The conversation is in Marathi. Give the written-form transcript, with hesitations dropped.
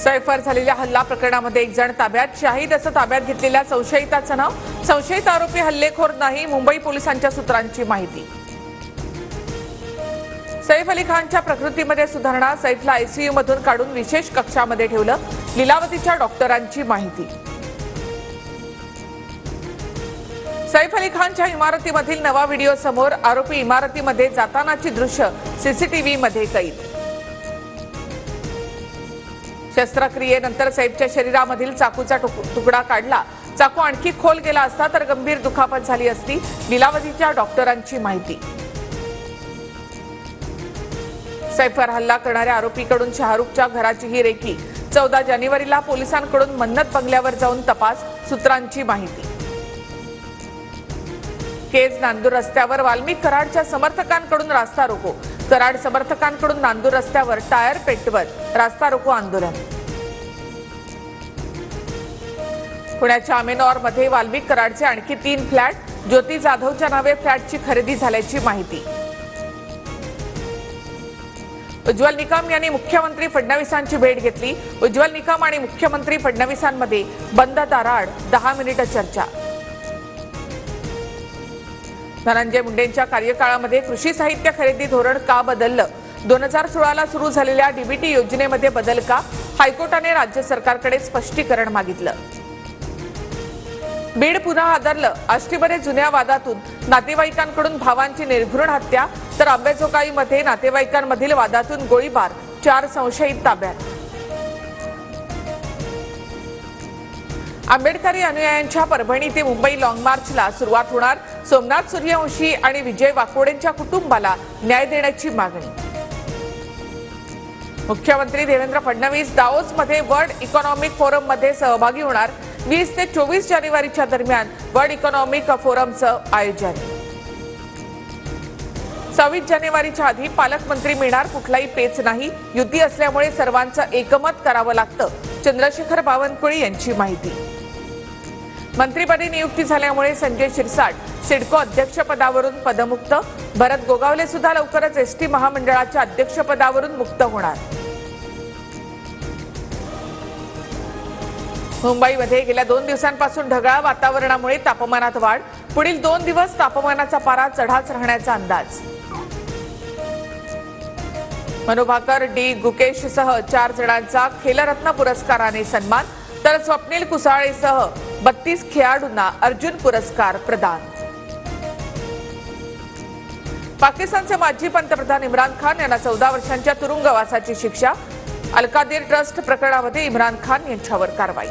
सैफवर झालेल्या हल्ला प्रकरणामध्ये एक जण ताब्यात, शाहिद असं ताब्यात घेतलेल्या संशयिताचं नाव. संशयित आरोपी हल्लेखोर नाही, मुंबई पोलिसांच्या सूत्रांची माहिती. सैफ अली खानच्या प्रकृतीमध्ये सुधारणा, सैफला आयसीयू मधून काढून विशेष कक्षामध्ये ठेवलं, लीलावतीच्या डॉक्टरांची माहिती. सैफ अली खानच्या इमारतीमधील नवा व्हिडिओ समोर, आरोपी इमारतीमध्ये जातानाची दृश्य सीसीटीव्हीमध्ये कैद. शस्त्रक्रियेनंतर सैफच्या शरीरामधील चाकूचा तुकडा काढला, चाकू आणखी खोल गेला असता तर गंभीर दुखापत झाली असती, लीलावतीच्या डॉक्टरांची माहिती. सैफवर हल्ला करणाऱ्या आरोपीकडून शाहरुखच्या घराचीही रेकी, 14 जानेवारीला पोलिसांकडून मन्नत बंगल्यावर जाऊन तपास, सूत्रांची माहिती. केज नांदूर रस्त्यावर वाल्मिक कराडच्या समर्थकांकडून रास्ता रोको, कराड समर्थकांकडून नांदूर रस्त्यावर टायर पेटवत रास्ता रोको आंदोलन. पुण्याच्या अमेनॉरमध्ये वाल्मिक कराडचे आणखी 3 फ्लॅट, ज्योती जाधवच्या नावे फ्लॅटची खरेदी झाल्याची माहिती. उज्ज्वल निकम यांनी मुख्यमंत्री फडणवीसांची भेट घेतली, उज्ज्वल निकम आणि मुख्यमंत्री फडणवीसांमध्ये बंद दाराआड 10 मिनिटं चर्चा. धनंजय मुंडेंच्या कार्यकाळामध्ये कृषी साहित्य खरेदी धोरण का बदललं, 2016ला सुरू झालेल्या डीबीटी योजनेमध्ये बदल का, हायकोर्टाने राज्य सरकारकडे स्पष्टीकरण मागितलं. बीड पुन्हा हादरलं, आष्टीमध्ये जुन्या वादातून नातेवाईकांकडून भावांची निर्घृण हत्या, तर आंबेजोगाईमध्ये नातेवाईकांमधील वादातून गोळीबार, 4 संशयित ताब्यात. आंबेडकरी अनुयायांच्या परभणी ते मुंबई लॉंग मार्चला सुरुवात होणार, सोमनाथ सूर्यवंशी आणि विजय वाकोडेंच्या कुटुंबाला न्याय देण्याची मागणी. मुख्यमंत्री देवेंद्र फडणवीस दाओसमध्ये वर्ल्ड इकॉनॉमिक फोरममध्ये सहभागी होणार, 20 ते 24 जानेवारीच्या दरम्यान वर्ल्ड इकॉनॉमिक फोरमचं आयोजन. 26 जानेवारीच्या आधी पालकमंत्री मिळणार, कुठलाही पेच नाही, युती असल्यामुळे सर्वांचं एकमत करावं लागतं, चंद्रशेखर बावनकुळे यांची माहिती. मंत्रिपदी नियुक्ती झाल्यामुळे संजय शिरसाट सिडको अध्यक्षपदावरून पदमुक्त, भरत गोगावले सुद्धा लवकरच एसटी महामंडळाच्या अध्यक्षपदावरून मुक्त होणार. मुंबईमध्ये गेल्या 2 दिवसांपासून ढगाळ वातावरणामुळे तापमानात वाढ, पुढील 2 दिवस तापमानाचा पारा चढाच राहण्याचा अंदाज. मनू भाकर, डी गुकेशसह 4 जणांचा खेलरत्न पुरस्काराने सन्मान, तर स्वप्नील कुसाळेसह 32 खेळाडूंना अर्जुन पुरस्कार प्रदान. पाकिस्तानचे माजी पंतप्रधान इम्रान खान यांना 14 वर्षांच्या तुरुंगवासाची शिक्षा, अलकादीर ट्रस्ट प्रकरणामध्ये इम्रान खान यांच्यावर कारवाई.